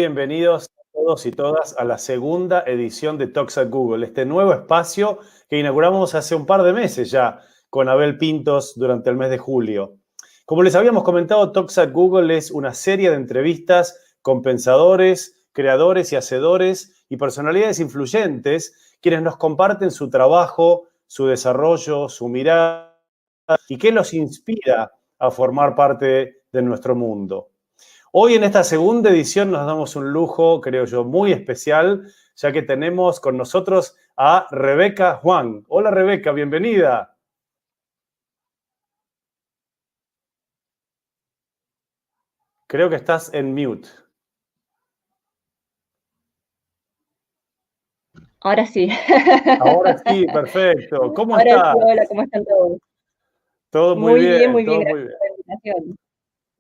bienvenidos a todos y todas a la segunda edición de Talks at Google, este nuevo espacio que inauguramos hace un par de meses ya con Abel Pintos durante el mes de julio. Como les habíamos comentado, Talks at Google es una serie de entrevistas con pensadores, creadores y hacedores y personalidades influyentes quienes nos comparten su trabajo, su desarrollo, su mirada y qué los inspira a formar parte de nuestro mundo. Hoy en esta segunda edición nos damos un lujo, creo yo, muy especial, ya que tenemos con nosotros a Rebeca Huang. Hola Rebeca, bienvenida. Creo que estás en mute. Ahora sí. Ahora sí, perfecto. ¿Cómo Ahora estás? sí, hola, ¿cómo están todos? Todo muy Muy bien, bien, muy bien, todo muy gracias bien. por la invitación.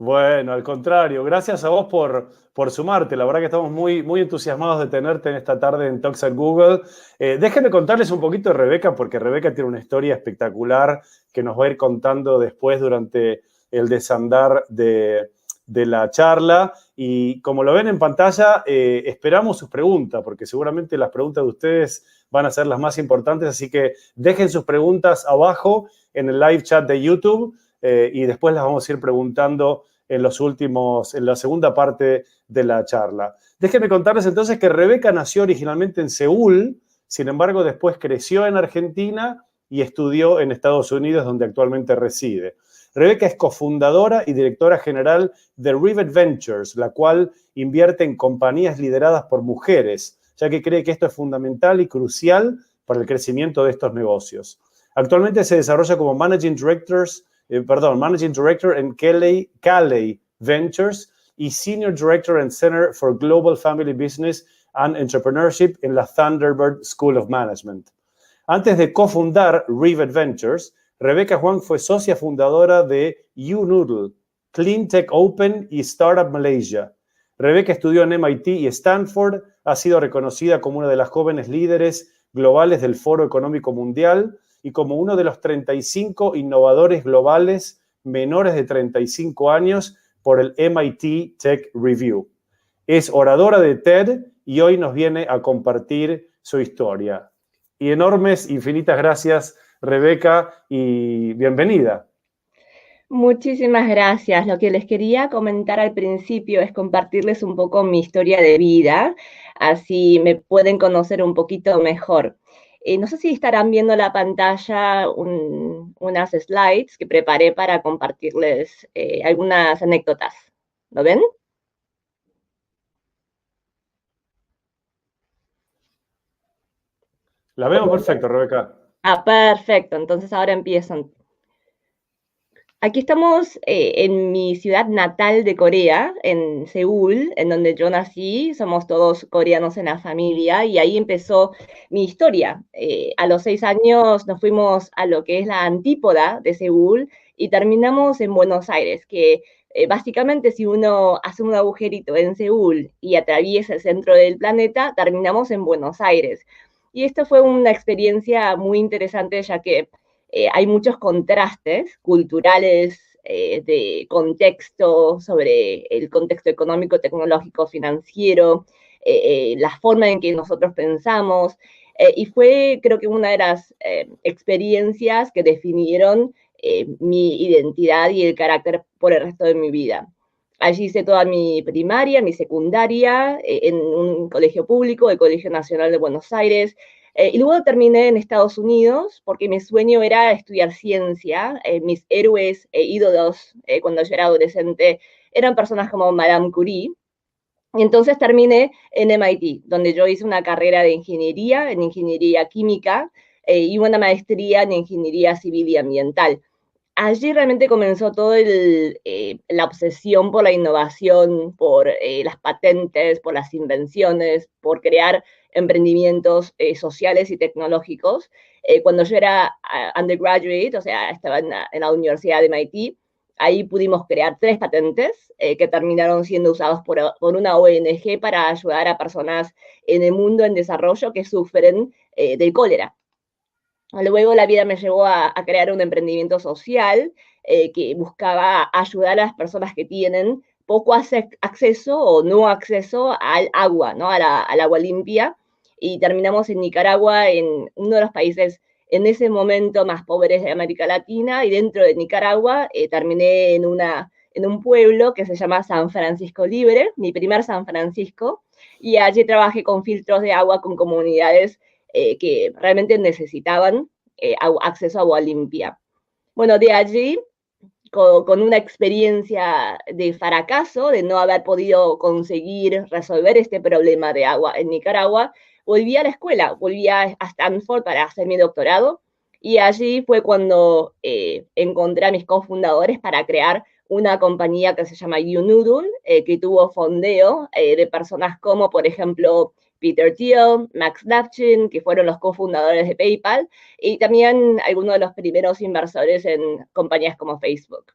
Bueno, al contrario, gracias a vos por sumarte. La verdad que estamos muy entusiasmados de tenerte en esta tarde en Talks at Google. Déjenme contarles un poquito de Rebeca, porque Rebeca tiene una historia espectacular que nos va a ir contando después durante el desandar de la charla. Y como lo ven en pantalla, esperamos sus preguntas, porque seguramente las preguntas de ustedes van a ser las más importantes. Así que dejen sus preguntas abajo en el live chat de YouTube. Y después las vamos a ir preguntando en la segunda parte de la charla. Déjenme contarles entonces que Rebeca nació originalmente en Seúl, sin embargo después creció en Argentina y estudió en Estados Unidos, donde actualmente reside. Rebeca es cofundadora y directora general de Rivet Ventures, la cual invierte en compañías lideradas por mujeres, ya que cree que esto es fundamental y crucial para el crecimiento de estos negocios. Actualmente se desarrolla como Managing Director en Caley Ventures y Senior Director en Center for Global Family Business and Entrepreneurship en la Thunderbird School of Management. Antes de cofundar Rivet Ventures, Rebeca Huang fue socia fundadora de YouNoodle, Clean Tech Open y Startup Malaysia. Rebeca estudió en MIT y Stanford, ha sido reconocida como una de las jóvenes líderes globales del Foro Económico Mundial y como uno de los 35 innovadores globales menores de 35 años por el MIT Tech Review. Es oradora de TED y hoy nos viene a compartir su historia. Y enormes, infinitas gracias, Rebeca, y bienvenida. Muchísimas gracias. Lo que les quería comentar al principio es compartirles un poco mi historia de vida, así me pueden conocer un poquito mejor. No sé si estarán viendo la pantalla unas slides que preparé para compartirles algunas anécdotas. ¿Lo ven? La vemos perfecto, Rebeca. Ah, perfecto. Entonces ahora empiezan. Aquí estamos en mi ciudad natal de Corea, en Seúl, en donde yo nací. Somos todos coreanos en la familia y ahí empezó mi historia. A los 6 años nos fuimos a lo que es la antípoda de Seúl y terminamos en Buenos Aires, que básicamente si uno hace un agujerito en Seúl y atraviesa el centro del planeta, terminamos en Buenos Aires. Y esto fue una experiencia muy interesante, ya que hay muchos contrastes culturales, de contexto, sobre el contexto económico, tecnológico, financiero, la forma en que nosotros pensamos, y fue creo que una de las experiencias que definieron mi identidad y el carácter por el resto de mi vida. Allí hice toda mi primaria, mi secundaria, en un colegio público, el Colegio Nacional de Buenos Aires, y luego terminé en Estados Unidos porque mi sueño era estudiar ciencia. Mis héroes e ídolos cuando yo era adolescente eran personas como Madame Curie. Y entonces terminé en MIT, donde yo hice una carrera de ingeniería, en ingeniería química, y una maestría en ingeniería civil y ambiental. Allí realmente comenzó toda la obsesión por la innovación, por las patentes, por las invenciones, por crear emprendimientos sociales y tecnológicos. Cuando yo era undergraduate, o sea, estaba en la Universidad de MIT, ahí pudimos crear 3 patentes que terminaron siendo usados por una ONG para ayudar a personas en el mundo en desarrollo que sufren del cólera. Luego la vida me llevó a crear un emprendimiento social que buscaba ayudar a las personas que tienen poco acceso o no acceso al agua, ¿no? Al agua limpia, y terminamos en Nicaragua, en uno de los países en ese momento más pobres de América Latina, y dentro de Nicaragua terminé en un pueblo que se llama San Francisco Libre, mi primer San Francisco, y allí trabajé con filtros de agua con comunidades que realmente necesitaban acceso a agua limpia. Bueno, de allí, con una experiencia de fracaso, de no haber podido conseguir resolver este problema de agua en Nicaragua, volví a la escuela, volví a Stanford para hacer mi doctorado, y allí fue cuando encontré a mis cofundadores para crear una compañía que se llama YouNoodle, que tuvo fondeo de personas como, por ejemplo, Peter Thiel, Max Levchin, que fueron los cofundadores de PayPal, y también algunos de los primeros inversores en compañías como Facebook.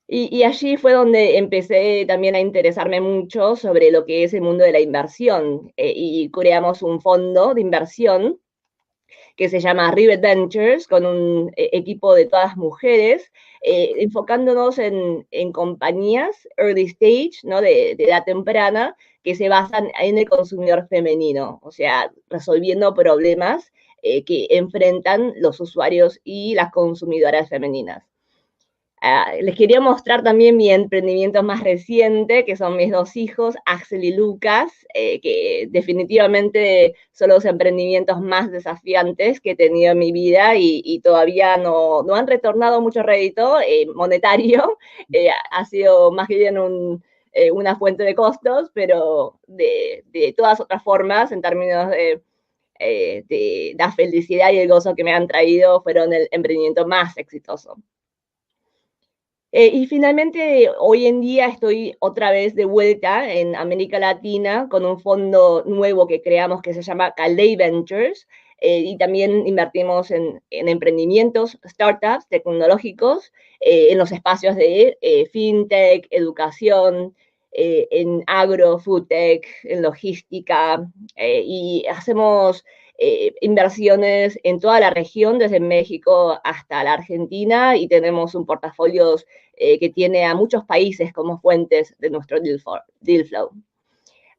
Y allí fue donde empecé también a interesarme mucho sobre lo que es el mundo de la inversión, y creamos un fondo de inversión que se llama Rivet Ventures, con un equipo de todas mujeres, enfocándonos en compañías early stage, ¿no? de edad temprana, que se basan en el consumidor femenino, o sea, resolviendo problemas que enfrentan los usuarios y las consumidoras femeninas. Les quería mostrar también mi emprendimiento más reciente, que son mis dos hijos, Axel y Lucas, que definitivamente son los emprendimientos más desafiantes que he tenido en mi vida, y todavía no han retornado mucho rédito monetario. Ha sido más bien una fuente de costos, pero de todas otras formas, en términos de la felicidad y el gozo que me han traído, fueron el emprendimiento más exitoso. Y finalmente, hoy en día estoy otra vez de vuelta en América Latina con un fondo nuevo que creamos que se llama Caldey Ventures, y también invertimos en emprendimientos, startups tecnológicos, en los espacios de fintech, educación, en agro, food tech, en logística, y hacemos inversiones en toda la región, desde México hasta la Argentina, y tenemos un portafolio que tiene a muchos países como fuentes de nuestro deal flow.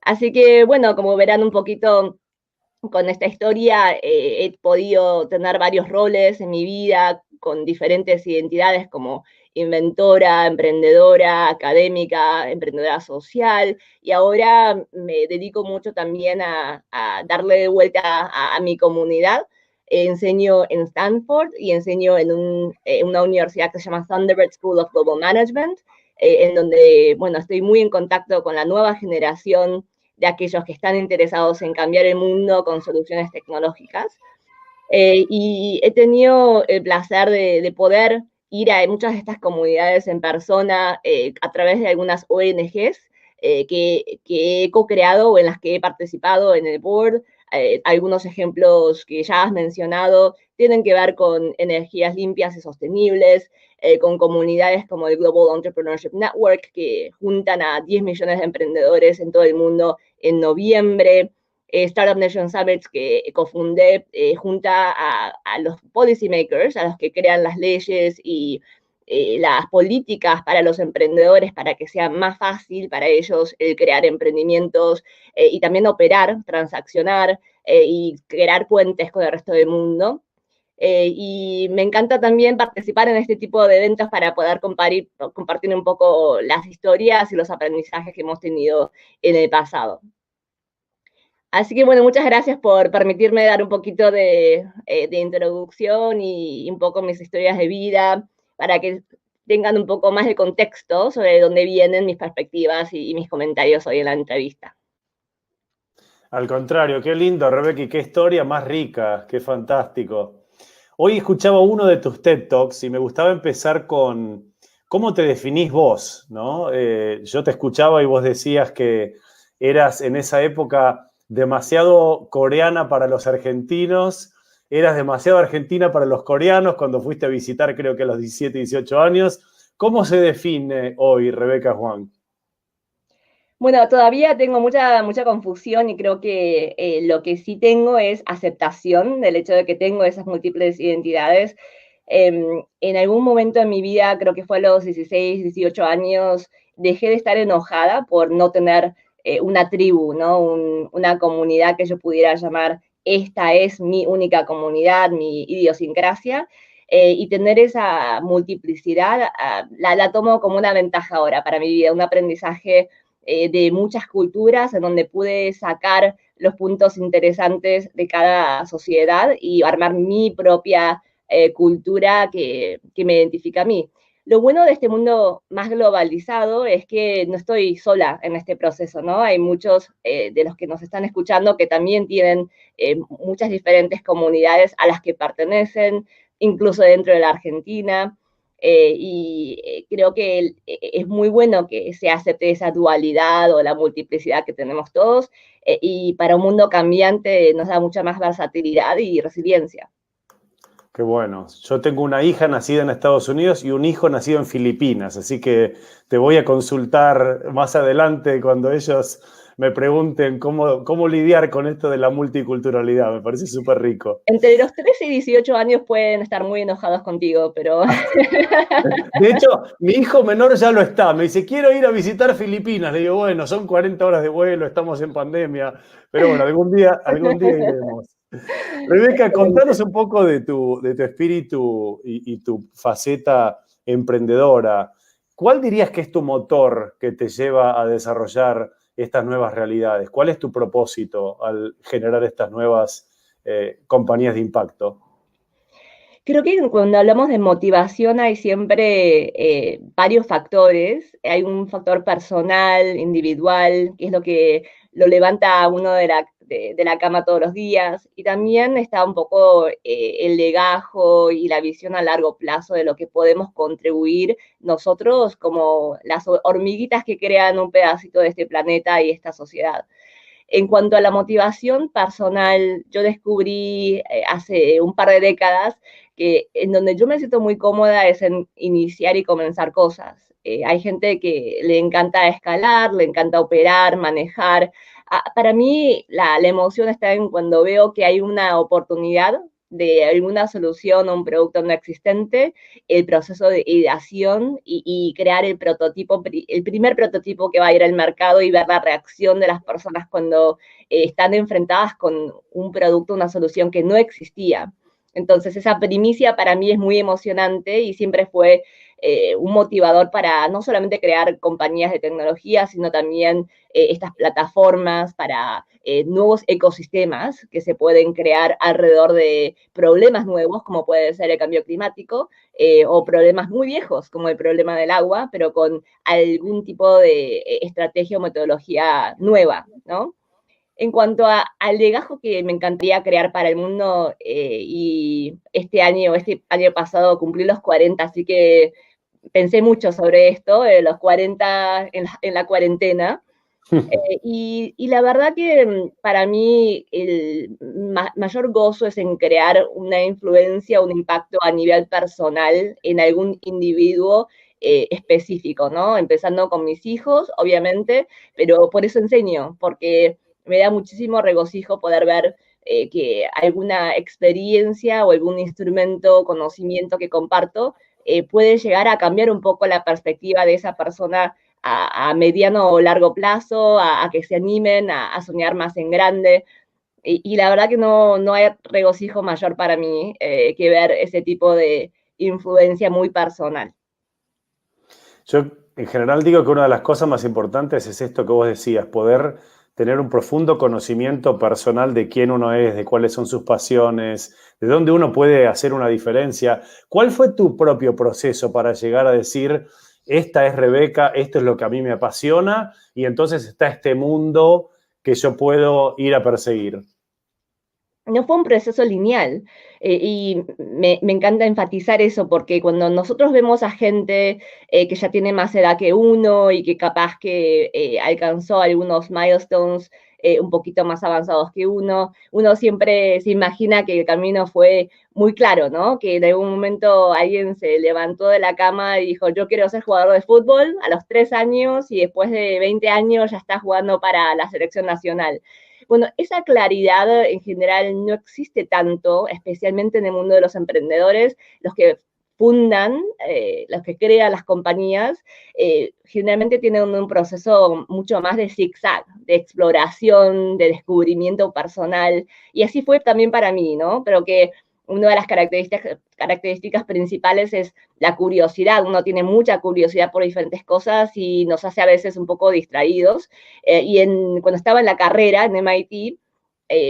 Así que, bueno, como verán un poquito con esta historia, he podido tener varios roles en mi vida con diferentes identidades como inventora, emprendedora, académica, emprendedora social, y ahora me dedico mucho también a darle de vuelta a mi comunidad. Enseño en Stanford y enseño en una universidad que se llama Thunderbird School of Global Management, en donde, bueno, estoy muy en contacto con la nueva generación de aquellos que están interesados en cambiar el mundo con soluciones tecnológicas. Y he tenido el placer de poder ir a muchas de estas comunidades en persona, a través de algunas ONGs que he co-creado o en las que he participado en el board. Algunos ejemplos que ya has mencionado tienen que ver con energías limpias y sostenibles, con comunidades como el Global Entrepreneurship Network, que juntan a 10 millones de emprendedores en todo el mundo en noviembre. Startup Nation Summits, que cofundé, junta a los policymakers, a los que crean las leyes y las políticas para los emprendedores, para que sea más fácil para ellos crear emprendimientos, y también operar, transaccionar, y crear puentes con el resto del mundo. Y me encanta también participar en este tipo de eventos para poder compartir un poco las historias y los aprendizajes que hemos tenido en el pasado. Así que, bueno, muchas gracias por permitirme dar un poquito de introducción y un poco mis historias de vida, para que tengan un poco más de contexto sobre dónde vienen mis perspectivas y mis comentarios hoy en la entrevista. Al contrario, qué lindo, Rebeca, y qué historia más rica, qué fantástico. Hoy escuchaba uno de tus TED Talks y me gustaba empezar con cómo te definís vos, ¿no? Yo te escuchaba y vos decías que eras en esa época demasiado coreana para los argentinos, eras demasiado argentina para los coreanos cuando fuiste a visitar, creo que a los 17, 18 años. ¿Cómo se define hoy Rebeca Huang? Bueno, todavía tengo mucha confusión, y creo que lo que sí tengo es aceptación del hecho de que tengo esas múltiples identidades. En algún momento de mi vida, creo que fue a los 16, 18 años, dejé de estar enojada por no tener una tribu, ¿no? Una comunidad que yo pudiera llamar, esta es mi única comunidad, mi idiosincrasia, y tener esa multiplicidad la tomo como una ventaja ahora para mi vida, un aprendizaje de muchas culturas en donde pude sacar los puntos interesantes de cada sociedad y armar mi propia cultura que me identifica a mí. Lo bueno de este mundo más globalizado es que no estoy sola en este proceso, ¿no? Hay muchos de los que nos están escuchando que también tienen muchas diferentes comunidades a las que pertenecen, incluso dentro de la Argentina. Creo que es muy bueno que se acepte esa dualidad o la multiplicidad que tenemos todos, y para un mundo cambiante nos da mucha más versatilidad y resiliencia. Qué bueno. Yo tengo una hija nacida en Estados Unidos y un hijo nacido en Filipinas, así que te voy a consultar más adelante cuando ellos me pregunten cómo lidiar con esto de la multiculturalidad. Me parece súper rico. Entre los 13 y 18 años pueden estar muy enojados contigo, pero... De hecho, mi hijo menor ya lo está. Me dice, quiero ir a visitar Filipinas. Le digo, bueno, son 40 horas de vuelo, estamos en pandemia, pero bueno, algún día iremos. Rebeca, contanos un poco de tu espíritu y tu faceta emprendedora. ¿Cuál dirías que es tu motor que te lleva a desarrollar estas nuevas realidades? ¿Cuál es tu propósito al generar estas nuevas compañías de impacto? Creo que cuando hablamos de motivación hay siempre varios factores. Hay un factor personal, individual, que es lo que lo levanta a uno de la cama todos los días. Y también está un poco el legajo y la visión a largo plazo de lo que podemos contribuir nosotros como las hormiguitas que crean un pedacito de este planeta y esta sociedad. En cuanto a la motivación personal, yo descubrí hace un par de décadas que en donde yo me siento muy cómoda es en iniciar y comenzar cosas. Hay gente que le encanta escalar, le encanta operar, manejar. Para mí la emoción está en cuando veo que hay una oportunidad de alguna solución o un producto no existente, el proceso de ideación y crear el prototipo, el primer prototipo que va a ir al mercado y ver la reacción de las personas cuando están enfrentadas con un producto, una solución que no existía. Entonces esa primicia para mí es muy emocionante y siempre fue un motivador para no solamente crear compañías de tecnología, sino también estas plataformas para nuevos ecosistemas que se pueden crear alrededor de problemas nuevos, como puede ser el cambio climático, o problemas muy viejos, como el problema del agua, pero con algún tipo de estrategia o metodología nueva, ¿no? En cuanto al legajo que me encantaría crear para el mundo, y este año pasado cumplí los 40, así que pensé mucho sobre esto, los 40 en la cuarentena, y la verdad que para mí el mayor gozo es en crear una influencia, un impacto a nivel personal en algún individuo específico, ¿no? Empezando con mis hijos, obviamente, pero por eso enseño, porque me da muchísimo regocijo poder ver que alguna experiencia o algún instrumento, conocimiento que comparto puede llegar a cambiar un poco la perspectiva de esa persona a mediano o largo plazo, a que se animen a soñar más en grande. Y la verdad que no hay regocijo mayor para mí que ver ese tipo de influencia muy personal. Yo en general digo que una de las cosas más importantes es esto que vos decías, poder tener un profundo conocimiento personal de quién uno es, de cuáles son sus pasiones, de dónde uno puede hacer una diferencia. ¿Cuál fue tu propio proceso para llegar a decir, esta es Rebeca, esto es lo que a mí me apasiona y entonces está este mundo que yo puedo ir a perseguir? No fue un proceso lineal, y me encanta enfatizar eso porque cuando nosotros vemos a gente que ya tiene más edad que uno y que capaz que alcanzó algunos milestones un poquito más avanzados que uno siempre se imagina que el camino fue muy claro, ¿no? Que en algún momento alguien se levantó de la cama y dijo, yo quiero ser jugador de fútbol a los 3 años y después de 20 años ya está jugando para la selección nacional. Bueno, esa claridad en general no existe tanto, especialmente en el mundo de los emprendedores. Los que fundan, los que crean las compañías, generalmente tienen un proceso mucho más de zigzag, de exploración, de descubrimiento personal, y así fue también para mí, ¿no? Pero que una de las características principales es la curiosidad. Uno tiene mucha curiosidad por diferentes cosas y nos hace a veces un poco distraídos. Cuando estaba en la carrera en MIT,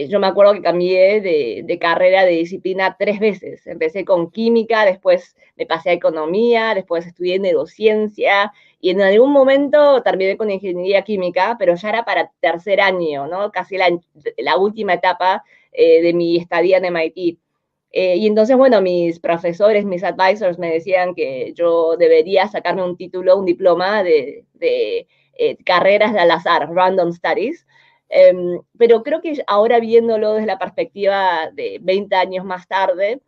yo me acuerdo que cambié de carrera, de disciplina 3 veces. Empecé con química, después me pasé a economía, después estudié neurociencia y en algún momento terminé con ingeniería química, pero ya era para tercer año, ¿no? Casi la última etapa de mi estadía en MIT. Y entonces, bueno, mis profesores, mis advisors me decían que yo debería sacarme un título, un diploma de carreras al azar, random studies. Pero creo que ahora viéndolo desde la perspectiva de 20 años más tarde,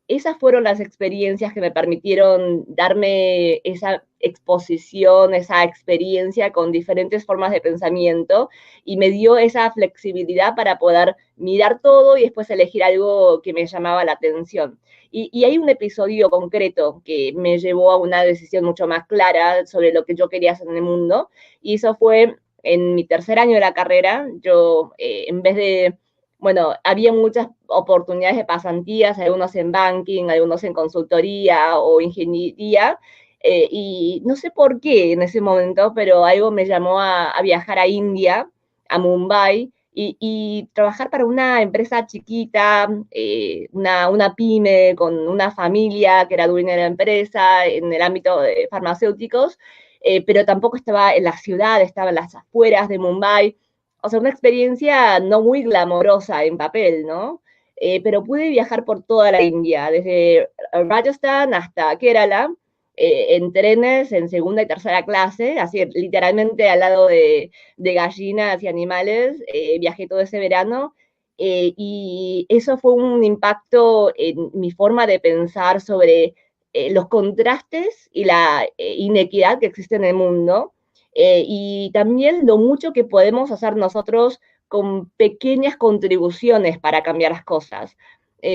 esas fueron las experiencias que me permitieron darme esa exposición, esa experiencia con diferentes formas de pensamiento y me dio esa flexibilidad para poder mirar todo y después elegir algo que me llamaba la atención. Y hay un episodio concreto que me llevó a una decisión mucho más clara sobre lo que yo quería hacer en el mundo, y eso fue en mi tercer año de la carrera. Yo, en vez de, bueno, había muchas oportunidades de pasantías, algunos en banking, algunos en consultoría o ingeniería, y no sé por qué en ese momento, pero algo me llamó a viajar a India, a Mumbai, y trabajar para una empresa chiquita, una pyme con una familia que era dueña de la empresa en el ámbito de farmacéuticos, pero tampoco estaba en la ciudad, estaba en las afueras de Mumbai. O sea, una experiencia no muy glamorosa en papel, ¿no? Pero pude viajar por toda la India, desde Rajasthan hasta Kerala, en trenes en segunda y tercera clase, así literalmente al lado de gallinas y animales. Viajé todo ese verano, y eso fue un impacto en mi forma de pensar sobre los contrastes y la inequidad que existe en el mundo, y también lo mucho que podemos hacer nosotros con pequeñas contribuciones para cambiar las cosas.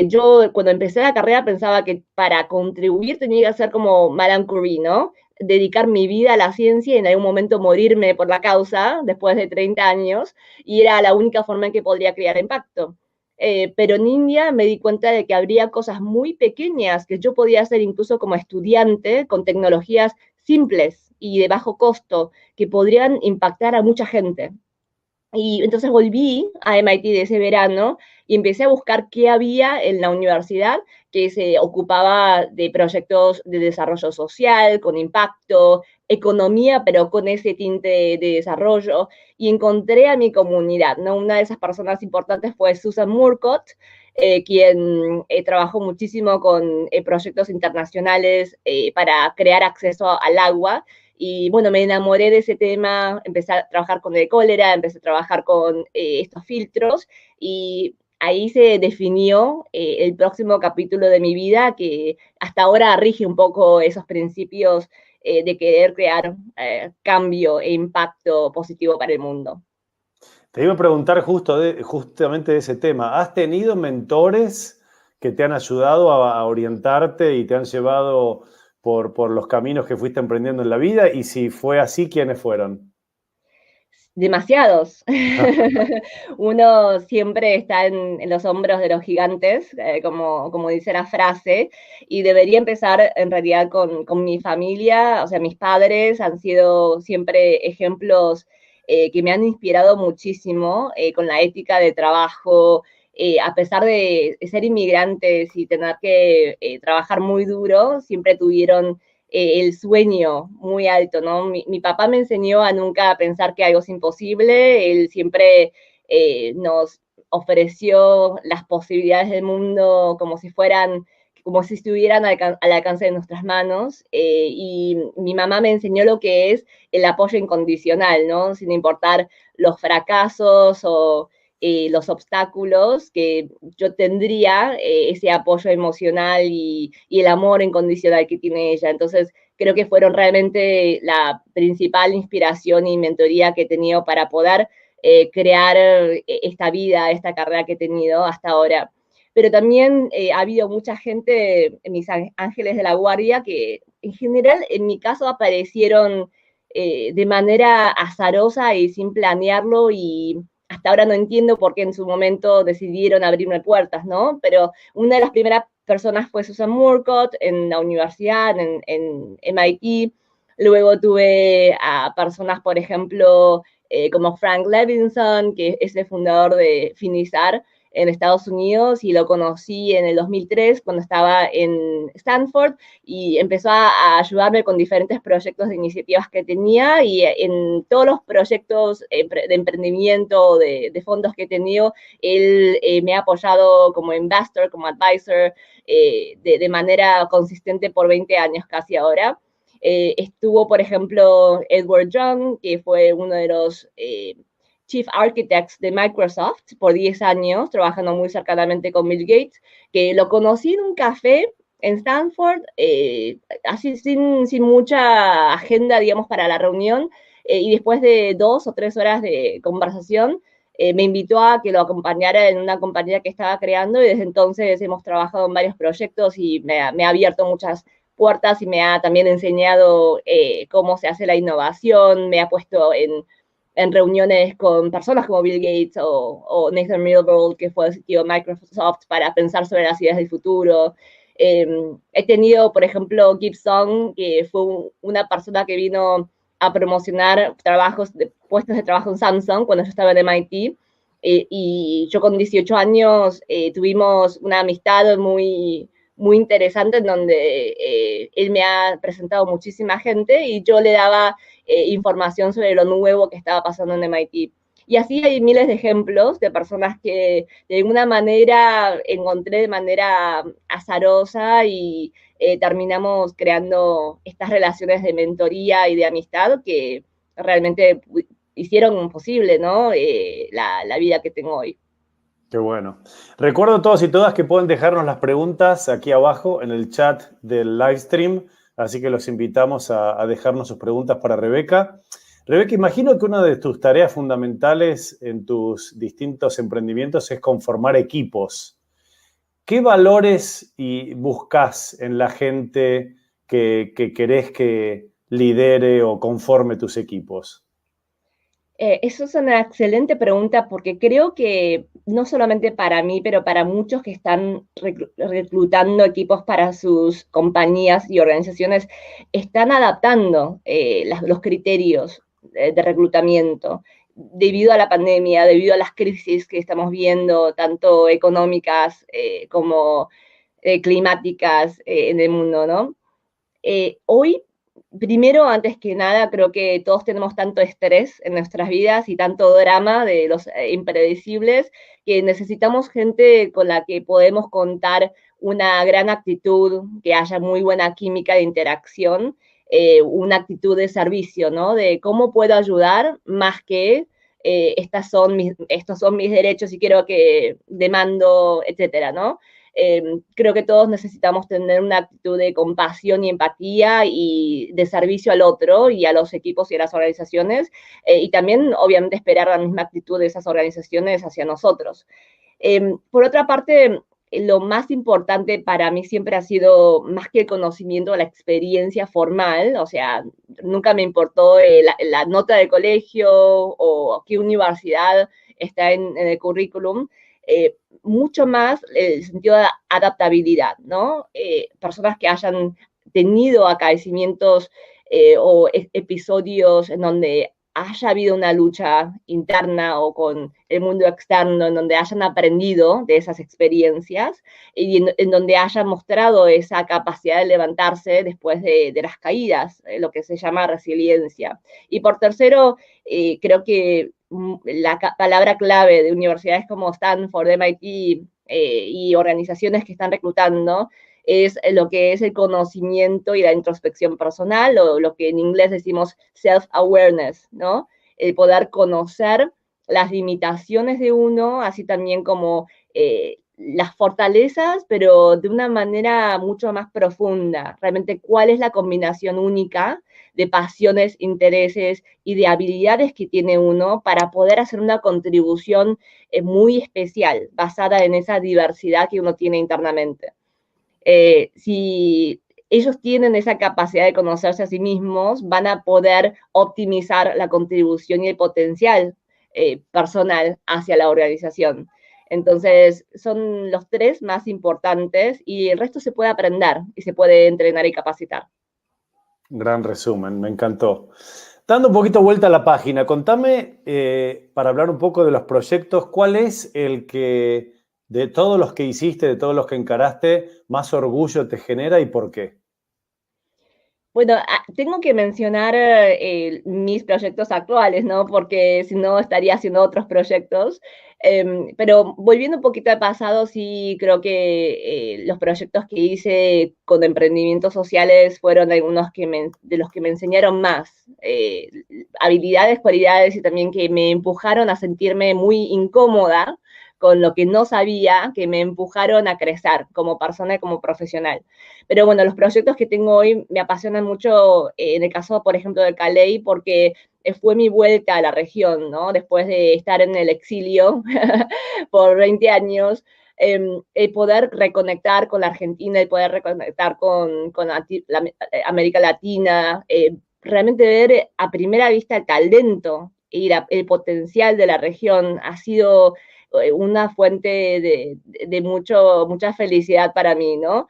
Yo cuando empecé la carrera pensaba que para contribuir tenía que ser como Madame Curie, ¿no? Dedicar mi vida a la ciencia y en algún momento morirme por la causa después de 30 años, y era la única forma en que podría crear impacto. Pero en India me di cuenta de que habría cosas muy pequeñas que yo podía hacer incluso como estudiante con tecnologías simples y de bajo costo que podrían impactar a mucha gente. Y entonces volví a MIT de ese verano y empecé a buscar qué había en la universidad que se ocupaba de proyectos de desarrollo social, con impacto, economía, pero con ese tinte de desarrollo. Y encontré a mi comunidad, ¿no? Una de esas personas importantes fue Susan Murcott, quien trabajó muchísimo con proyectos internacionales para crear acceso al agua. Y bueno, me enamoré de ese tema, empecé a trabajar con el cólera, empecé a trabajar con estos filtros, y ahí se definió el próximo capítulo de mi vida, que hasta ahora rige un poco esos principios de querer crear cambio e impacto positivo para el mundo. Te iba a preguntar justamente de ese tema. ¿Has tenido mentores que te han ayudado a orientarte y te han llevado por los caminos que fuiste emprendiendo en la vida? Y si fue así, ¿quiénes fueron? Demasiados. Uno siempre está en los hombros de los gigantes, como dice la frase, y debería empezar en realidad con mi familia. O sea, mis padres han sido siempre ejemplos que me han inspirado muchísimo con la ética de trabajo. A pesar de ser inmigrantes y tener que trabajar muy duro, siempre tuvieron el sueño muy alto, ¿no? Mi papá me enseñó a nunca pensar que algo es imposible. Él siempre nos ofreció las posibilidades del mundo como si estuvieran al alcance de nuestras manos, y mi mamá me enseñó lo que es el apoyo incondicional, ¿no? Sin importar los fracasos o los obstáculos, que yo tendría ese apoyo emocional y el amor incondicional que tiene ella. Entonces, creo que fueron realmente la principal inspiración y mentoría que he tenido para poder crear esta vida, esta carrera que he tenido hasta ahora. pero también ha habido mucha gente, mis ángeles de la guardia, que en general, en mi caso, aparecieron de manera azarosa y sin planearlo, y hasta ahora no entiendo por qué en su momento decidieron abrirme puertas, ¿no? Pero una de las primeras personas fue Susan Murcott en la universidad, en MIT. Luego tuve a personas, por ejemplo, como Frank Levinson, que es el fundador de Finisar en Estados Unidos, y lo conocí en el 2003 cuando estaba en Stanford, y empezó a ayudarme con diferentes proyectos de iniciativas que tenía, y en todos los proyectos de emprendimiento, de fondos que he tenido, él me ha apoyado como investor, como advisor, de manera consistente por 20 años casi ahora. Estuvo, por ejemplo, Edward Young, que fue uno de los Chief Architects de Microsoft por 10 años, trabajando muy cercanamente con Bill Gates, que lo conocí en un café en Stanford, así sin mucha agenda, digamos, para la reunión, y después de 2 o 3 horas de conversación, me invitó a que lo acompañara en una compañía que estaba creando, y desde entonces hemos trabajado en varios proyectos, y me ha abierto muchas puertas, y me ha también enseñado cómo se hace la innovación, me ha puesto en reuniones con personas como Bill Gates o Nathan Milberg, que fue el sitio de Microsoft, para pensar sobre las ideas del futuro. He tenido, por ejemplo, Gibson, que fue una persona que vino a promocionar puestos de trabajo en Samsung cuando yo estaba en MIT, y yo con 18 años tuvimos una amistad muy interesante, en donde él me ha presentado muchísima gente y yo le daba información sobre lo nuevo que estaba pasando en MIT. Y así hay miles de ejemplos de personas que de alguna manera encontré de manera azarosa, y terminamos creando estas relaciones de mentoría y de amistad que realmente hicieron posible, ¿no? La vida que tengo hoy. Qué bueno. Recuerdo a todos y todas que pueden dejarnos las preguntas aquí abajo en el chat del live stream, así que los invitamos a dejarnos sus preguntas para Rebeca. Rebeca, imagino que una de tus tareas fundamentales en tus distintos emprendimientos es conformar equipos. ¿Qué valores buscas en la gente que querés que lidere o conforme tus equipos? Eso es una excelente pregunta, porque creo que no solamente para mí, pero para muchos que están reclutando equipos para sus compañías y organizaciones, están adaptando los criterios de reclutamiento debido a la pandemia, debido a las crisis que estamos viendo, tanto económicas como climáticas en el mundo, ¿no? Hoy, primero, antes que nada, creo que todos tenemos tanto estrés en nuestras vidas y tanto drama de los impredecibles, que necesitamos gente con la que podemos contar una gran actitud, que haya muy buena química de interacción, una actitud de servicio, ¿no? De cómo puedo ayudar, más que estos son mis derechos y quiero que demando, etcétera, ¿no? Creo que todos necesitamos tener una actitud de compasión y empatía y de servicio al otro y a los equipos y a las organizaciones, y también, obviamente, esperar la misma actitud de esas organizaciones hacia nosotros. Por otra parte, lo más importante para mí siempre ha sido, más que el conocimiento, la experiencia formal. O sea, nunca me importó la nota de colegio o qué universidad está en el currículum. Mucho más el sentido de adaptabilidad, ¿no? Personas que hayan tenido acaecimientos o episodios en donde haya habido una lucha interna o con el mundo externo, en donde hayan aprendido de esas experiencias y en donde hayan mostrado esa capacidad de levantarse después de las caídas, lo que se llama resiliencia. Y por tercero, creo que la palabra clave de universidades como Stanford, MIT y organizaciones que están reclutando es lo que es el conocimiento y la introspección personal, o lo que en inglés decimos self-awareness, ¿no? El poder conocer las limitaciones de uno, así también como las fortalezas, pero de una manera mucho más profunda. Realmente, ¿cuál es la combinación única de pasiones, intereses y de habilidades que tiene uno para poder hacer una contribución muy especial, basada en esa diversidad que uno tiene internamente. Si ellos tienen esa capacidad de conocerse a sí mismos, van a poder optimizar la contribución y el potencial personal hacia la organización. Entonces, son los tres más importantes y el resto se puede aprender y se puede entrenar y capacitar. Gran resumen, me encantó. Dando un poquito vuelta a la página, contame, para hablar un poco de los proyectos, ¿cuál es el que, de todos los que hiciste, de todos los que encaraste, más orgullo te genera y por qué? Bueno, tengo que mencionar mis proyectos actuales, ¿no? Porque si no estaría haciendo otros proyectos. Pero volviendo un poquito al pasado, sí creo que los proyectos que hice con emprendimientos sociales fueron algunos de los que me enseñaron más. Habilidades, cualidades y también que me empujaron a sentirme muy incómoda con lo que no sabía, que me empujaron a crecer como persona y como profesional. Pero bueno, los proyectos que tengo hoy me apasionan mucho, en el caso, por ejemplo, de Calais, porque fue mi vuelta a la región, ¿no? Después de estar en el exilio por 20 años, el poder reconectar con la Argentina, el poder reconectar con América Latina, realmente ver a primera vista el talento y el potencial de la región ha sido una fuente mucha felicidad para mí, ¿no?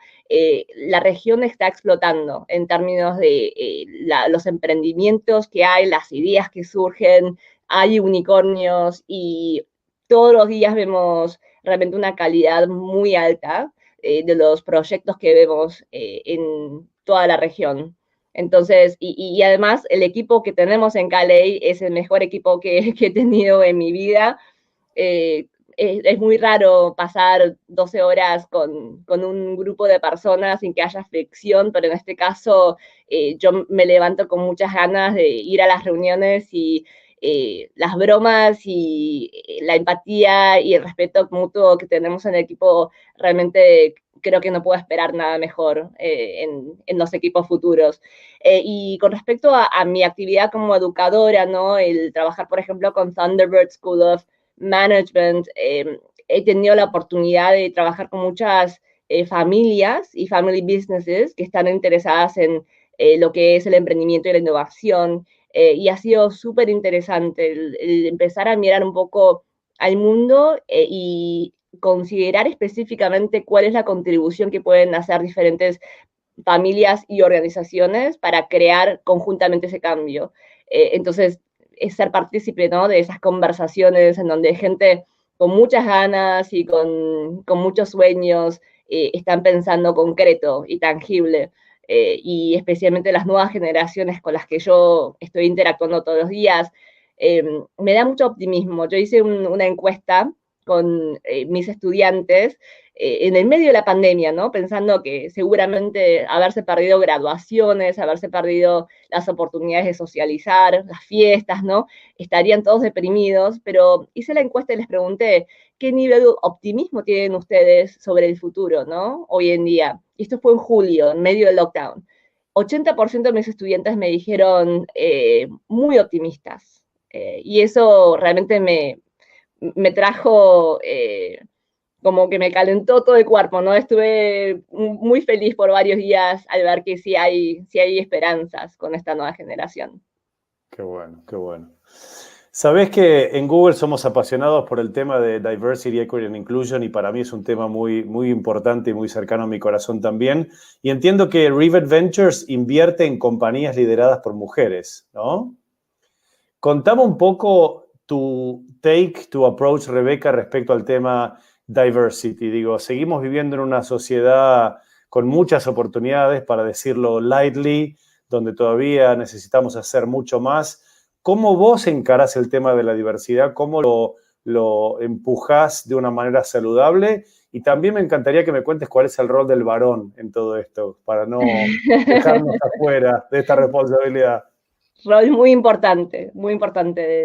La región está explotando en términos de los emprendimientos que hay, las ideas que surgen, hay unicornios y todos los días vemos realmente una calidad muy alta de los proyectos que vemos en toda la región. Entonces, y además el equipo que tenemos en Calais es el mejor equipo que he tenido en mi vida. Eh, es muy raro pasar 12 horas con un grupo de personas sin que haya fricción, pero en este caso yo me levanto con muchas ganas de ir a las reuniones y las bromas y la empatía y el respeto mutuo que tenemos en el equipo, realmente creo que no puedo esperar nada mejor en los equipos futuros. Y con respecto a mi actividad como educadora, ¿no? El trabajar, por ejemplo, con Thunderbird School of Management, he tenido la oportunidad de trabajar con muchas familias y family businesses que están interesadas en lo que es el emprendimiento y la innovación, y ha sido súper interesante el empezar a mirar un poco al mundo y considerar específicamente cuál es la contribución que pueden hacer diferentes familias y organizaciones para crear conjuntamente ese cambio. Entonces, es ser partícipe, ¿no? De esas conversaciones en donde gente con muchas ganas y con muchos sueños están pensando concreto y tangible. Y especialmente las nuevas generaciones con las que yo estoy interactuando todos los días, me da mucho optimismo. Yo hice una encuesta con mis estudiantes en el medio de la pandemia, ¿no? Pensando que seguramente haberse perdido graduaciones, haberse perdido las oportunidades de socializar, las fiestas, ¿no? Estarían todos deprimidos, pero hice la encuesta y les pregunté qué nivel de optimismo tienen ustedes sobre el futuro, ¿no? Hoy en día. Y esto fue en julio, en medio del lockdown. 80% de mis estudiantes me dijeron muy optimistas. Y eso realmente me trajo como que me calentó todo el cuerpo, ¿no? Estuve muy feliz por varios días al ver que sí hay esperanzas con esta nueva generación. Qué bueno, qué bueno. Sabés que en Google somos apasionados por el tema de Diversity, Equity and Inclusion y para mí es un tema muy, muy importante y muy cercano a mi corazón también. Y entiendo que Rivet Ventures invierte en compañías lideradas por mujeres, ¿no? Contame un poco tu take, tu approach, Rebeca, respecto al tema diversity. Digo, seguimos viviendo en una sociedad con muchas oportunidades, para decirlo lightly, donde todavía necesitamos hacer mucho más. ¿Cómo vos encarás el tema de la diversidad? ¿Cómo lo empujás de una manera saludable? Y también me encantaría que me cuentes cuál es el rol del varón en todo esto, para no dejarnos afuera de esta responsabilidad. rol muy importante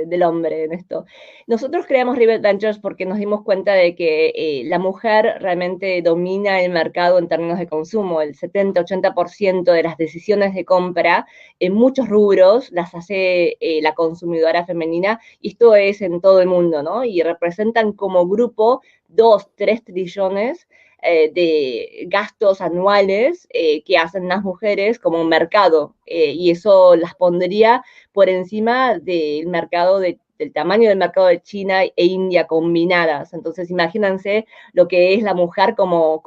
del hombre en esto. Nosotros creamos Rivet Ventures porque nos dimos cuenta de que la mujer realmente domina el mercado en términos de consumo. El 70-80% de las decisiones de compra en muchos rubros las hace la consumidora femenina, y esto es en todo el mundo, ¿no? Y representan como grupo 2-3 trillones de gastos anuales que hacen las mujeres como un mercado, y eso las pondría por encima del mercado del tamaño del mercado de China e India combinadas. Entonces, imagínense lo que es la mujer como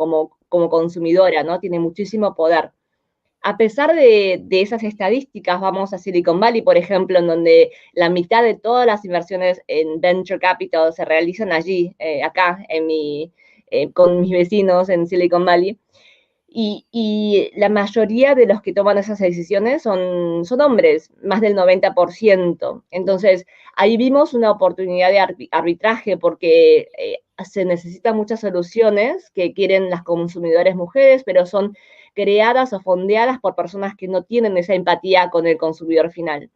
consumidora, ¿no? Tiene muchísimo poder. A pesar de esas estadísticas, vamos a Silicon Valley, por ejemplo, en donde la mitad de todas las inversiones en venture capital se realizan allí, acá, con mis vecinos en Silicon Valley. Y la mayoría de los que toman esas decisiones son hombres, más del 90%. Entonces, ahí vimos una oportunidad de arbitraje porque se necesitan muchas soluciones que quieren las consumidoras mujeres, pero son creadas o fondeadas por personas que no tienen esa empatía con el consumidor final.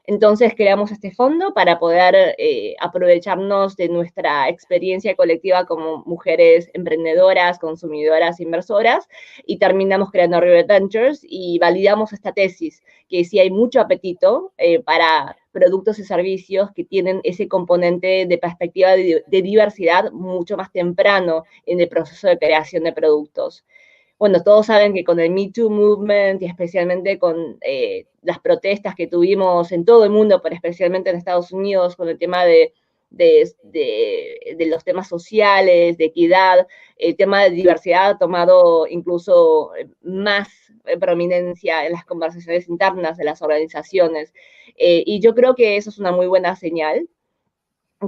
Entonces creamos este fondo para poder aprovecharnos de nuestra experiencia colectiva como mujeres emprendedoras, consumidoras, inversoras, y terminamos creando Rivet Ventures y validamos esta tesis, que sí hay mucho apetito para productos y servicios que tienen ese componente de perspectiva de diversidad mucho más temprano en el proceso de creación de productos. Bueno, todos saben que con el Me Too Movement y especialmente con las protestas que tuvimos en todo el mundo, pero especialmente en Estados Unidos, con el tema de los temas sociales, de equidad, el tema de diversidad ha tomado incluso más prominencia en las conversaciones internas de las organizaciones. Y yo creo que eso es una muy buena señal.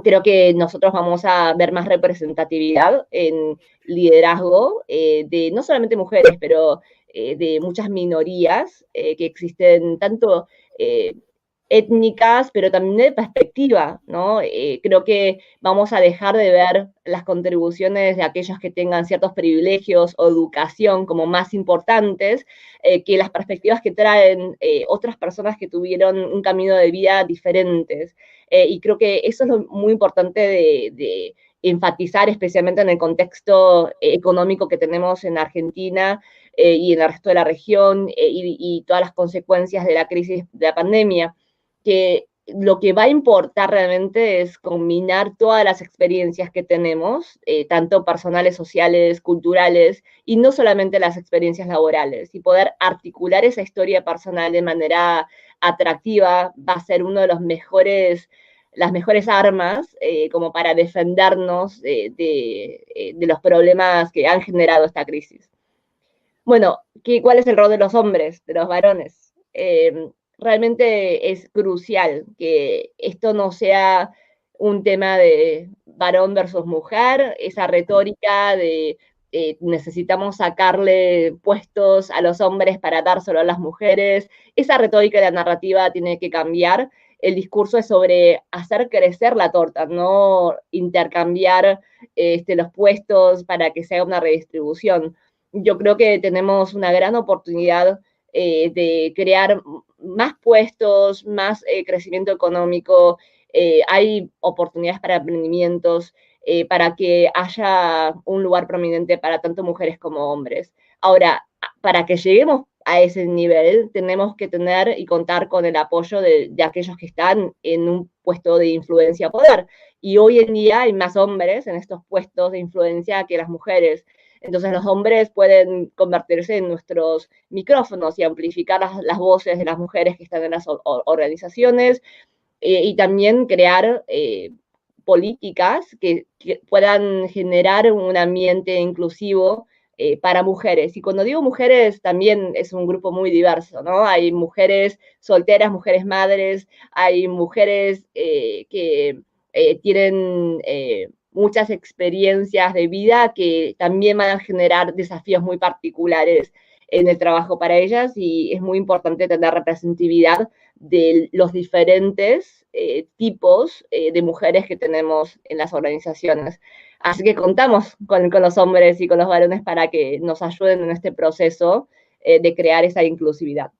Creo que nosotros vamos a ver más representatividad en liderazgo de no solamente mujeres, pero de muchas minorías que existen, tanto étnicas, pero también de perspectiva, ¿no? Creo que vamos a dejar de ver las contribuciones de aquellos que tengan ciertos privilegios o educación como más importantes que las perspectivas que traen otras personas que tuvieron un camino de vida diferentes. Y creo que eso es lo muy importante de enfatizar, especialmente en el contexto económico que tenemos en Argentina y en el resto de la región y todas las consecuencias de la crisis de la pandemia, que lo que va a importar realmente es combinar todas las experiencias que tenemos, tanto personales, sociales, culturales, y no solamente las experiencias laborales, y poder articular esa historia personal de manera atractiva va a ser uno de las mejores armas como para defendernos de los problemas que han generado esta crisis. Bueno, ¿cuál es el rol de los hombres, de los varones? Realmente es crucial que esto no sea un tema de varón versus mujer, esa retórica de necesitamos sacarle puestos a los hombres para dárselo a las mujeres, esa retórica de la narrativa tiene que cambiar. El discurso es sobre hacer crecer la torta, no intercambiar los puestos para que sea una redistribución. Yo creo que tenemos una gran oportunidad de crear más puestos, más crecimiento económico, hay oportunidades para emprendimientos, para que haya un lugar prominente para tanto mujeres como hombres. Ahora, para que lleguemos a ese nivel, tenemos que tener y contar con el apoyo de aquellos que están en un puesto de influencia o poder. Y hoy en día hay más hombres en estos puestos de influencia que las mujeres. Entonces los hombres pueden convertirse en nuestros micrófonos y amplificar las voces de las mujeres que están en las organizaciones y también crear políticas que puedan generar un ambiente inclusivo para mujeres. Y cuando digo mujeres, también es un grupo muy diverso, ¿no? Hay mujeres solteras, mujeres madres, hay mujeres que tienen muchas experiencias de vida que también van a generar desafíos muy particulares en el trabajo para ellas, y es muy importante tener representatividad de los diferentes tipos de mujeres que tenemos en las organizaciones. Así que contamos con los hombres y con los varones para que nos ayuden en este proceso de crear esa inclusividad.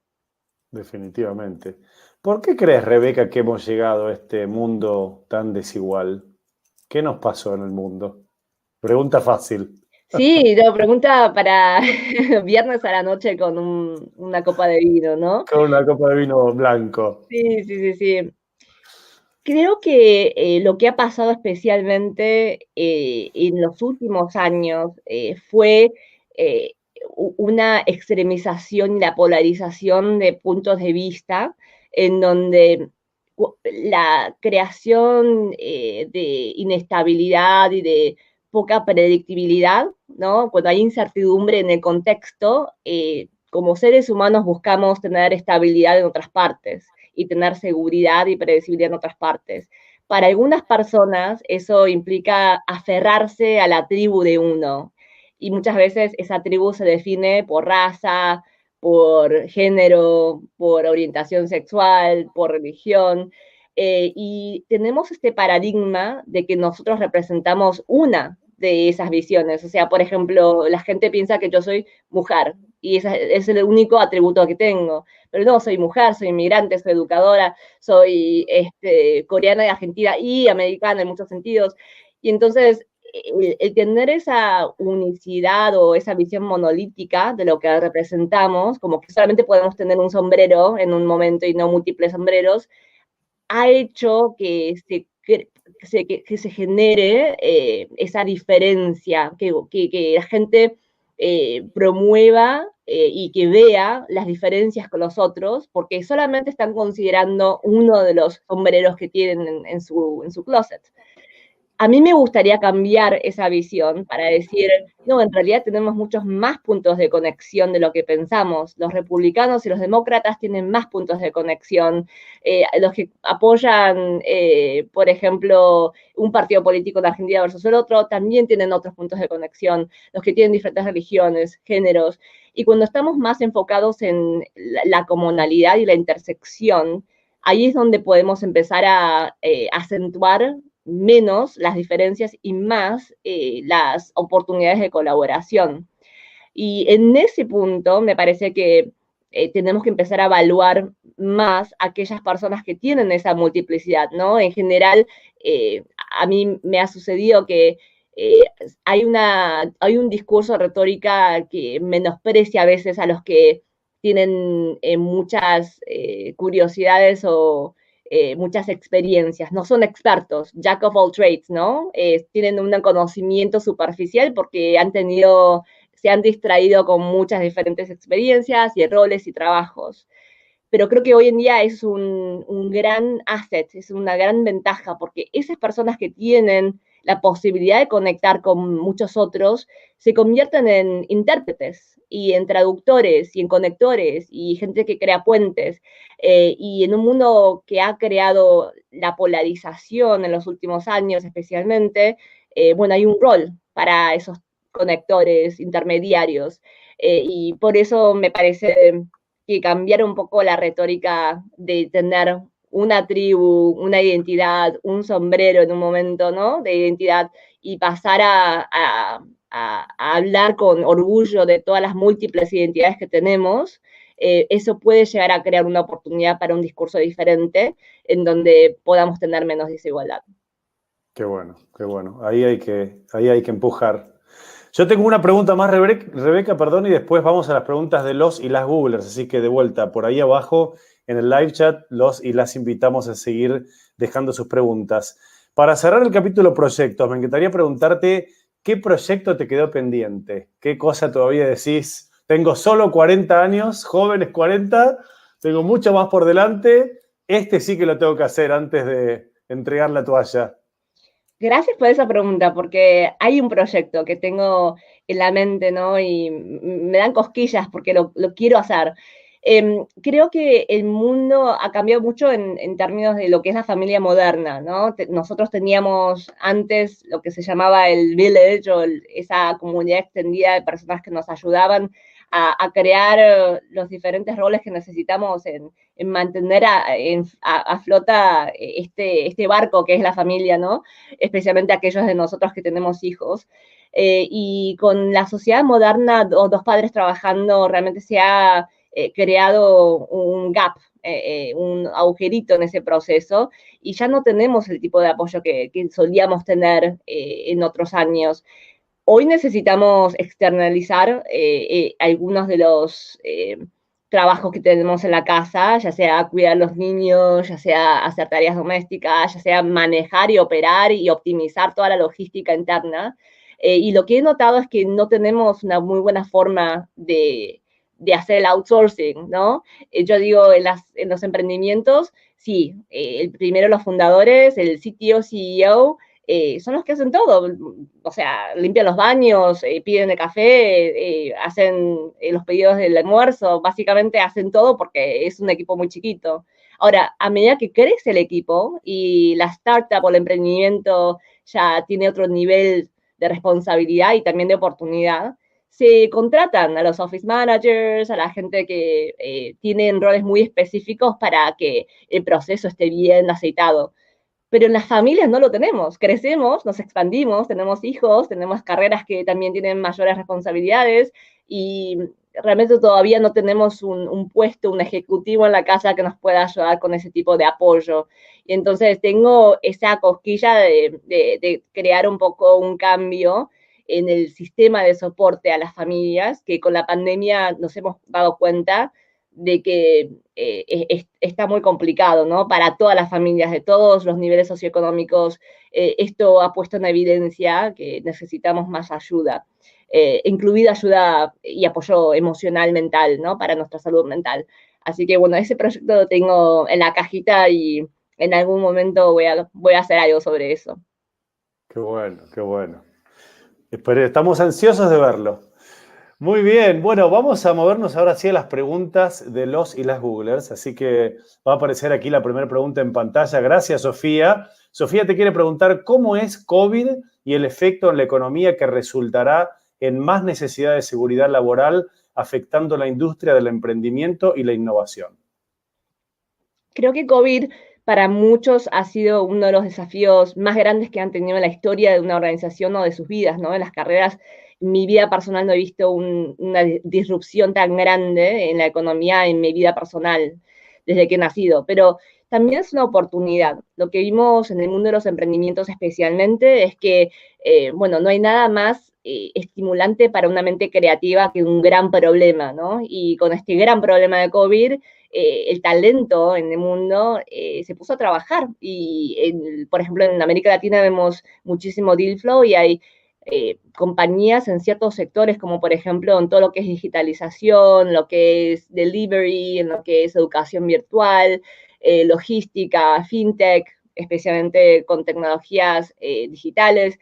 Definitivamente. ¿Por qué crees, Rebeca, que hemos llegado a este mundo tan desigual? ¿Qué nos pasó en el mundo? Pregunta fácil. Sí, no, pregunta para viernes a la noche con una copa de vino, ¿no? Con una copa de vino blanco. Sí, sí, sí, sí. Creo que lo que ha pasado especialmente en los últimos años fue eh, una extremización y la polarización de puntos de vista en donde la creación de inestabilidad y de poca predictibilidad, ¿no? Cuando hay incertidumbre en el contexto, como seres humanos buscamos tener estabilidad en otras partes y tener seguridad y predecibilidad en otras partes. Para algunas personas eso implica aferrarse a la tribu de uno y muchas veces esa tribu se define por raza, por género, por orientación sexual, por religión. Y tenemos este paradigma de que nosotros representamos una de esas visiones. O sea, por ejemplo, la gente piensa que yo soy mujer y ese es el único atributo que tengo. Pero no, soy mujer, soy inmigrante, soy educadora, soy coreana y argentina y americana en muchos sentidos. Y entonces, el tener esa unicidad o esa visión monolítica de lo que representamos, como que solamente podemos tener un sombrero en un momento y no múltiples sombreros, ha hecho que se genere esa diferencia, que la gente promueva y que vea las diferencias con los otros, porque solamente están considerando uno de los sombreros que tienen en su closet. A mí me gustaría cambiar esa visión para decir, no, en realidad tenemos muchos más puntos de conexión de lo que pensamos. Los republicanos y los demócratas tienen más puntos de conexión. Los que apoyan, por ejemplo, un partido político de Argentina versus el otro, también tienen otros puntos de conexión. Los que tienen diferentes religiones, géneros. Y cuando estamos más enfocados en la comunalidad y la intersección, ahí es donde podemos empezar a acentuar menos las diferencias y más las oportunidades de colaboración. Y en ese punto me parece que tenemos que empezar a evaluar más aquellas personas que tienen esa multiplicidad, ¿no? En general, a mí me ha sucedido que eh, hay un discurso retórica que menosprecia a veces a los que tienen muchas curiosidades o muchas experiencias, no son expertos, jack of all trades, ¿no? Tienen un conocimiento superficial porque se han distraído con muchas diferentes experiencias y roles y trabajos. Pero creo que hoy en día es un gran asset, es una gran ventaja, porque esas personas que tienen la posibilidad de conectar con muchos otros se convierten en intérpretes y en traductores y en conectores y gente que crea puentes. Y en un mundo que ha creado la polarización en los últimos años especialmente, bueno, hay un rol para esos conectores intermediarios. Y por eso me parece que cambiar un poco la retórica de tener una tribu, una identidad, un sombrero en un momento, ¿no? De identidad y pasar a hablar con orgullo de todas las múltiples identidades que tenemos, eso puede llegar a crear una oportunidad para un discurso diferente en donde podamos tener menos desigualdad. Qué bueno, qué bueno. Ahí hay que empujar. Yo tengo una pregunta más, Rebeca, perdón, y después vamos a las preguntas de los y las Googlers. Así que de vuelta, por ahí abajo en el live chat, los y las invitamos a seguir dejando sus preguntas. Para cerrar el capítulo proyectos, me encantaría preguntarte qué proyecto te quedó pendiente, qué cosa todavía decís. Tengo solo 40 años, jóvenes 40, tengo mucho más por delante. Este sí que lo tengo que hacer antes de entregar la toalla. Gracias por esa pregunta, porque hay un proyecto que tengo en la mente, ¿no? Y me dan cosquillas porque lo quiero hacer. Creo que el mundo ha cambiado mucho en términos de lo que es la familia moderna, ¿no? Nosotros teníamos antes lo que se llamaba el village o esa comunidad extendida de personas que nos ayudaban a crear los diferentes roles que necesitamos en mantener a flota este barco que es la familia, ¿no? Especialmente aquellos de nosotros que tenemos hijos. Y con la sociedad moderna, dos padres trabajando, realmente se ha creado un gap, un agujerito en ese proceso, y ya no tenemos el tipo de apoyo que solíamos tener en otros años. Hoy necesitamos externalizar algunos de los trabajos que tenemos en la casa, ya sea cuidar a los niños, ya sea hacer tareas domésticas, ya sea manejar y operar y optimizar toda la logística interna. Y lo que he notado es que no tenemos una muy buena forma de hacer el outsourcing, ¿no? Yo digo, en los emprendimientos, sí, el primero los fundadores, el CTO, CEO, son los que hacen todo, o sea, limpian los baños, piden el café, hacen los pedidos del almuerzo, básicamente hacen todo porque es un equipo muy chiquito. Ahora, a medida que crece el equipo y la startup o el emprendimiento ya tiene otro nivel de responsabilidad y también de oportunidad, se contratan a los office managers, a la gente que tienen roles muy específicos para que el proceso esté bien aceitado. Pero en las familias no lo tenemos. Crecemos, nos expandimos, tenemos hijos, tenemos carreras que también tienen mayores responsabilidades y realmente todavía no tenemos un puesto, un ejecutivo en la casa que nos pueda ayudar con ese tipo de apoyo. Y entonces tengo esa cosquilla de crear un poco un cambio en el sistema de soporte a las familias, que con la pandemia nos hemos dado cuenta de que está muy complicado, ¿no? Para todas las familias de todos los niveles socioeconómicos, esto ha puesto en evidencia que necesitamos más ayuda, incluida ayuda y apoyo emocional, mental, ¿no? Para nuestra salud mental. Así que, bueno, ese proyecto lo tengo en la cajita y en algún momento voy a hacer algo sobre eso. Qué bueno, qué bueno. Estamos ansiosos de verlo. Muy bien, bueno, vamos a movernos ahora sí a las preguntas de los y las Googlers, así que va a aparecer aquí la primera pregunta en pantalla. Gracias, Sofía. Sofía te quiere preguntar cómo es COVID y el efecto en la economía que resultará en más necesidad de seguridad laboral afectando la industria del emprendimiento y la innovación. Creo que COVID para muchos ha sido uno de los desafíos más grandes que han tenido en la historia de una organización o de sus vidas, ¿no? En las carreras, en mi vida personal no he visto una disrupción tan grande en la economía en mi vida personal desde que he nacido, pero también es una oportunidad. Lo que vimos en el mundo de los emprendimientos especialmente es que, bueno, no hay nada más estimulante para una mente creativa que un gran problema, ¿no? Y con este gran problema de COVID, el talento en el mundo se puso a trabajar y, por ejemplo, en América Latina vemos muchísimo deal flow y hay compañías en ciertos sectores, como por ejemplo en todo lo que es digitalización, lo que es delivery, en lo que es educación virtual, logística, fintech, especialmente con tecnologías digitales,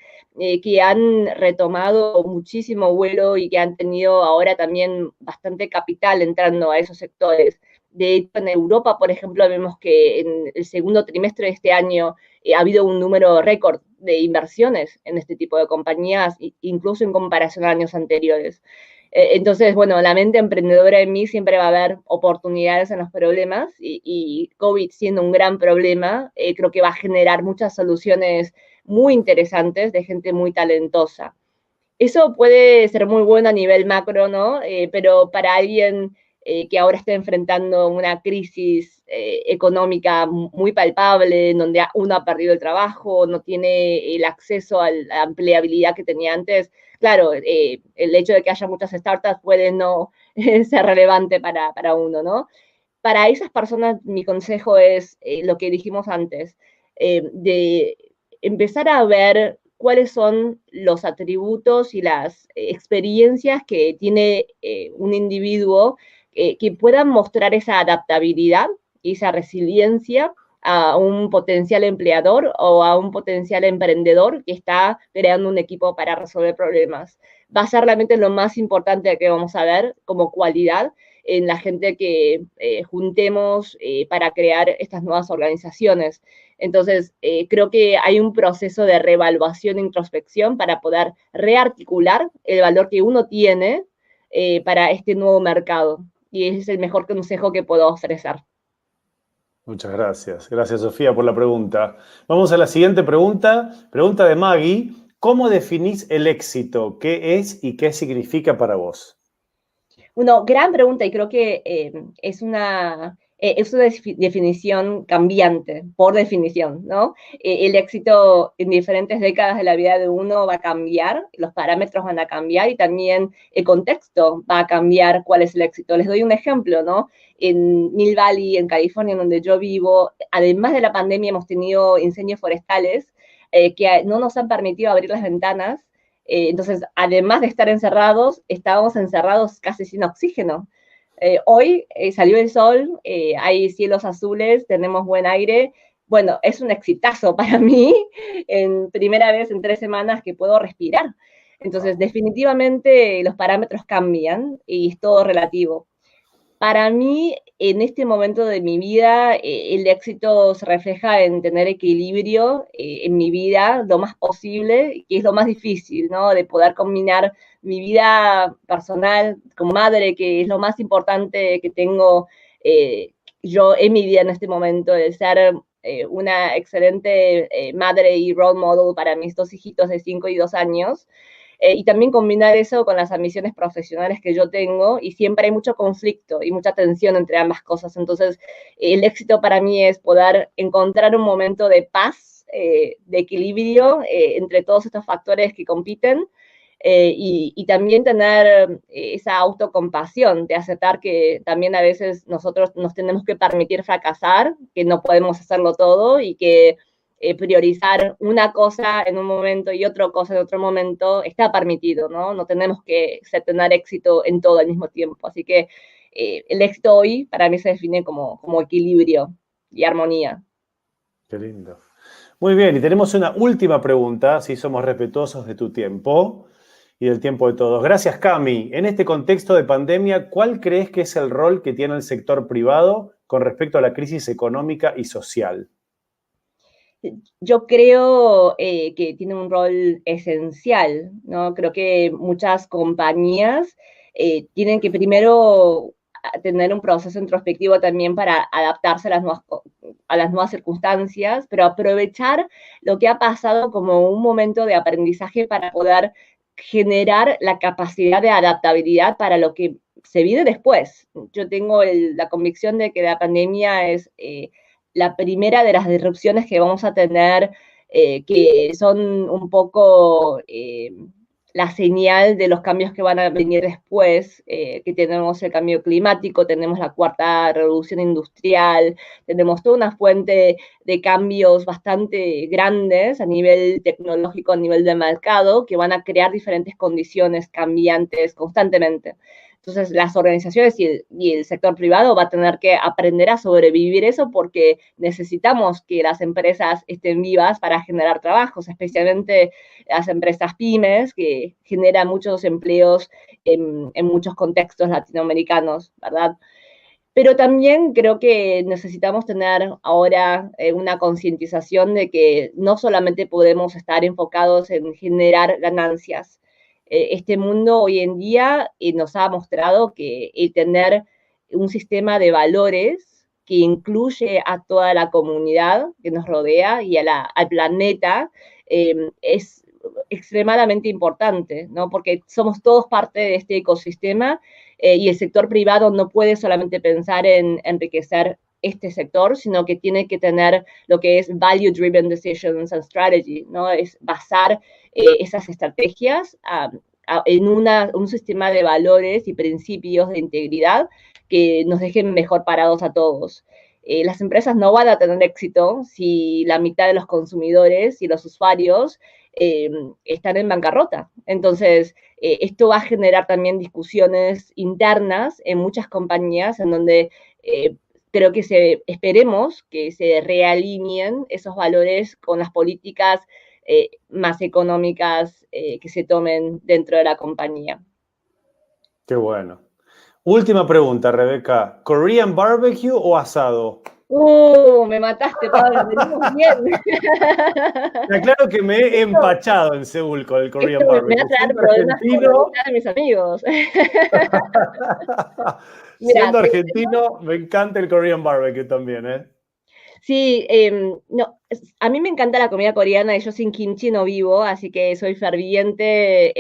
que han retomado muchísimo vuelo y que han tenido ahora también bastante capital entrando a esos sectores. De hecho, en Europa, por ejemplo, vemos que en el segundo trimestre de este año ha habido un número récord de inversiones en este tipo de compañías, incluso en comparación a años anteriores. Entonces, bueno, la mente emprendedora en mí siempre va a ver oportunidades en los problemas y COVID siendo un gran problema, creo que va a generar muchas soluciones muy interesantes de gente muy talentosa. Eso puede ser muy bueno a nivel macro, ¿no? Pero para alguien que ahora está enfrentando una crisis económica muy palpable, en donde uno ha perdido el trabajo, no tiene el acceso a la empleabilidad que tenía antes, claro, el hecho de que haya muchas startups puede no ser relevante para uno, ¿no? Para esas personas mi consejo es lo que dijimos antes, de empezar a ver cuáles son los atributos y las experiencias que tiene un individuo que puedan mostrar esa adaptabilidad y esa resiliencia a un potencial empleador o a un potencial emprendedor que está creando un equipo para resolver problemas. Va a ser realmente lo más importante que vamos a ver como cualidad en la gente que juntemos para crear estas nuevas organizaciones. Entonces, creo que hay un proceso de reevaluación e introspección para poder rearticular el valor que uno tiene para este nuevo mercado. Y ese es el mejor consejo que puedo ofrecer. Muchas gracias. Gracias, Sofía, por la pregunta. Vamos a la siguiente pregunta. Pregunta de Maggie. ¿Cómo definís el éxito? ¿Qué es y qué significa para vos? Una gran pregunta y creo que es una definición cambiante, por definición, ¿no? El éxito en diferentes décadas de la vida de uno va a cambiar, los parámetros van a cambiar y también el contexto va a cambiar cuál es el éxito. Les doy un ejemplo, ¿no? En Mill Valley, en California, donde yo vivo, además de la pandemia hemos tenido incendios forestales que no nos han permitido abrir las ventanas. Entonces, además de estar encerrados, estábamos encerrados casi sin oxígeno. Hoy salió el sol, hay cielos azules, tenemos buen aire. Bueno, es un exitazo para mí, en primera vez en 3 semanas que puedo respirar. Entonces, definitivamente los parámetros cambian y es todo relativo. Para mí, en este momento de mi vida, el éxito se refleja en tener equilibrio en mi vida lo más posible, que es lo más difícil, ¿no? De poder combinar mi vida personal con madre, que es lo más importante que tengo yo en mi vida en este momento, de ser una excelente madre y role model para mis 2 hijitos de 5 y 2 años. Y también combinar eso con las ambiciones profesionales que yo tengo, y siempre hay mucho conflicto y mucha tensión entre ambas cosas. Entonces, el éxito para mí es poder encontrar un momento de paz, de equilibrio entre todos estos factores que compiten, y también tener esa autocompasión de aceptar que también a veces nosotros nos tenemos que permitir fracasar, que no podemos hacerlo todo y que priorizar una cosa en un momento y otra cosa en otro momento está permitido, ¿no? No tenemos que tener éxito en todo al mismo tiempo. Así que el éxito hoy para mí se define como equilibrio y armonía. Qué lindo. Muy bien, y tenemos una última pregunta, si somos respetuosos de tu tiempo y del tiempo de todos. Gracias, Cami. En este contexto de pandemia, ¿cuál crees que es el rol que tiene el sector privado con respecto a la crisis económica y social? Yo creo que tiene un rol esencial, ¿no? Creo que muchas compañías tienen que primero tener un proceso introspectivo también para adaptarse a las nuevas circunstancias, pero aprovechar lo que ha pasado como un momento de aprendizaje para poder generar la capacidad de adaptabilidad para lo que se viene después. Yo tengo la convicción de que la pandemia es la primera de las disrupciones que vamos a tener, que son un poco la señal de los cambios que van a venir después, que tenemos el cambio climático, tenemos la cuarta revolución industrial, tenemos toda una fuente de cambios bastante grandes a nivel tecnológico, a nivel de mercado, que van a crear diferentes condiciones cambiantes constantemente. Entonces, las organizaciones y el sector privado va a tener que aprender a sobrevivir eso, porque necesitamos que las empresas estén vivas para generar trabajos, especialmente las empresas pymes, que generan muchos empleos en muchos contextos latinoamericanos, ¿verdad? Pero también creo que necesitamos tener ahora una concientización de que no solamente podemos estar enfocados en generar ganancias. Este mundo hoy en día nos ha mostrado que el tener un sistema de valores que incluye a toda la comunidad que nos rodea y al planeta es extremadamente importante, ¿no? Porque somos todos parte de este ecosistema, y el sector privado no puede solamente pensar en enriquecer este sector, sino que tiene que tener lo que es value-driven decisions and strategy, ¿no? Es basar esas estrategias en un sistema de valores y principios de integridad que nos dejen mejor parados a todos. Las empresas no van a tener éxito si la mitad de los consumidores y los usuarios están en bancarrota. Entonces, esto va a generar también discusiones internas en muchas compañías en donde creo que esperemos que se realineen esos valores con las políticas más económicas que se tomen dentro de la compañía. Qué bueno. Última pregunta, Rebeca. ¿Korean barbecue o asado? Me mataste, Pablo, venimos bien. Te aclaro que me he empachado en Seúl con el Korean Esto me barbecue. va a traer Siendo problemas con la argentino, mitad de mis amigos. Mira, siendo argentino, me encanta el Korean barbecue también, ¿eh? Sí, no, a mí me encanta la comida coreana y yo sin kimchi no vivo, así que soy ferviente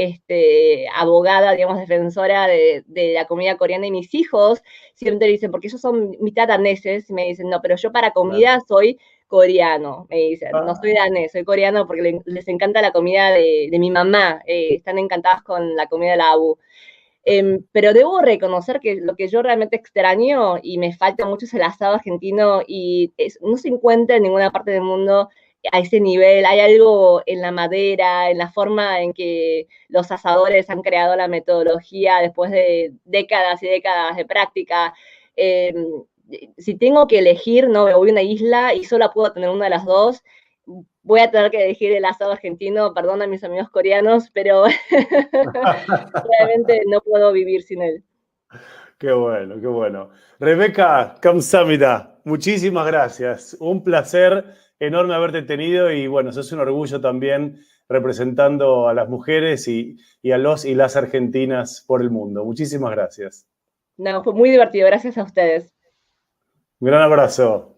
abogada, digamos, defensora de la comida coreana y mis hijos siempre dicen, porque ellos son mitad daneses, y me dicen, no, pero yo para Claro. comida soy coreano, me dicen, no soy Ah, danés, soy coreano porque les encanta la comida de mi mamá, están encantados con la comida de la abu. Pero debo reconocer que lo que yo realmente extraño y me falta mucho es el asado argentino y no se encuentra en ninguna parte del mundo a ese nivel. Hay algo en la madera, en la forma en que los asadores han creado la metodología después de décadas y décadas de práctica. Eh, si tengo que elegir, no, me voy a una isla y solo puedo tener una de las dos, voy a tener que elegir el asado argentino, perdón a mis amigos coreanos, pero realmente no puedo vivir sin él. qué bueno, qué bueno. Rebeca Kamsamida, muchísimas gracias. Un placer enorme haberte tenido y bueno, sos un orgullo también representando a las mujeres y a los y las argentinas por el mundo. Muchísimas gracias. No, fue muy divertido, gracias a ustedes. Un gran abrazo.